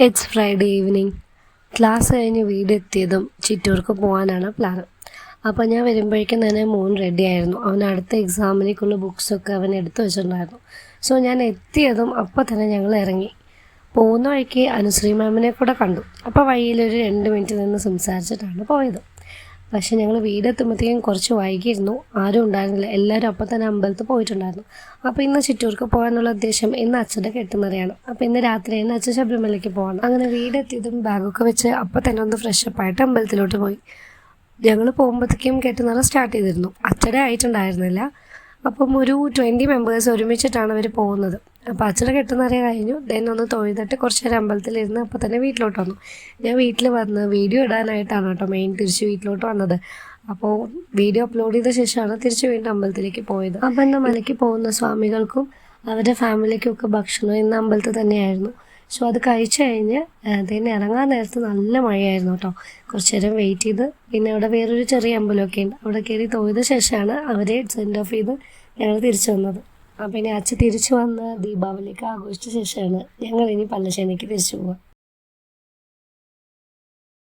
It's Friday evening. Class കഴിഞ്ഞ് വീടെത്തിയതും ചിറ്റൂർക്ക് പോകാനാണ് plan. അപ്പോൾ ഞാൻ വരുമ്പോഴേക്കും തന്നെ മോൻ റെഡി ആയിരുന്നു. അവൻ അടുത്ത എക്സാമിനേക്കുള്ള ബുക്സൊക്കെ അവൻ എടുത്തു വെച്ചിട്ടുണ്ടായിരുന്നു. സോ ഞാൻ എത്തിയതും അപ്പോൾ തന്നെ ഞങ്ങൾ ഇറങ്ങി. പോകുന്ന വഴിക്ക് അനുശ്രീ മാമിനെ കൂടെ കണ്ടു. അപ്പോൾ വഴിയിലൊരു 2 മിനിറ്റ് നിന്ന് സംസാരിച്ചിട്ടാണ് പോയത്. പക്ഷേ ഞങ്ങൾ വീടെത്തുമ്പോഴത്തേക്കും കുറച്ച് വൈകിയിരുന്നു. ആരും ഉണ്ടായിരുന്നില്ല. എല്ലാവരും അപ്പം തന്നെ അമ്പലത്തിൽ പോയിട്ടുണ്ടായിരുന്നു. അപ്പോൾ ഇന്ന് ചിറ്റൂർക്ക് പോകാനുള്ള ഉദ്ദേശം ഇന്ന് അച്ഛൻ്റെ കെട്ടുന്നറിയാണ്. അപ്പോൾ ഇന്ന് രാത്രി തന്നെ അച്ഛൻ ശബരിമലയ്ക്ക് പോകണം. അങ്ങനെ വീടെത്തിയതും ബാഗൊക്കെ വെച്ച് അപ്പം തന്നെ ഒന്ന് ഫ്രഷപ്പായിട്ട് അമ്പലത്തിലോട്ട് പോയി. ഞങ്ങൾ പോകുമ്പോഴത്തേക്കും കെട്ടുന്നറ സ്റ്റാർട്ട് ചെയ്തിരുന്നു. അച്ഛടെ ആയിട്ടുണ്ടായിരുന്നില്ല. അപ്പം ഒരു 20 മെമ്പേഴ്സ് ഒരുമിച്ചിട്ടാണ് അവർ പോകുന്നത്. അപ്പോൾ അച്ഛനെ കെട്ടുന്നറിയ കഴിഞ്ഞു. ഒന്ന് തൊഴുതിട്ട് കുറച്ച് നേരം അമ്പലത്തിലിരുന്ന് അപ്പോൾ തന്നെ വീട്ടിലോട്ട് വന്നു. ഞാൻ വീട്ടിൽ വന്ന് വീഡിയോ ഇടാനായിട്ടാണ് കേട്ടോ മെയിൻ തിരിച്ച് വീട്ടിലോട്ട് വന്നത്. അപ്പോൾ വീഡിയോ അപ്ലോഡ് ചെയ്ത ശേഷമാണ് തിരിച്ച് വീണ്ടും അമ്പലത്തിലേക്ക് പോയത്. അപ്പം ഇന്ന് മലയ്ക്ക് പോകുന്ന സ്വാമികൾക്കും അവരുടെ ഫാമിലിക്കും ഒക്കെ ഭക്ഷണം ഇന്ന് അമ്പലത്തിൽ തന്നെയായിരുന്നു. സോ അത് കഴിച്ചു കഴിഞ്ഞ് അതിന് ഇറങ്ങാൻ നേരത്ത് നല്ല മഴയായിരുന്നു കേട്ടോ. കുറച്ച് നേരം വെയിറ്റ് ചെയ്ത് പിന്നെ അവിടെ വേറൊരു ചെറിയ അമ്പലമൊക്കെ ഉണ്ട്. അവിടെ കയറി തൊഴുത ശേഷമാണ് അവരെ സെൻഡ് ഓഫ് ചെയ്ത് ഞങ്ങൾ തിരിച്ചു വന്നത്. പിന്നെ അച്ഛൻ തിരിച്ചു വന്ന് ദീപാവലിക്ക് ആഘോഷിച്ച ശേഷമാണ് ഞങ്ങൾ ഇനി പല്ലശ്ശേരിക്ക് തിരിച്ചു പോവുക.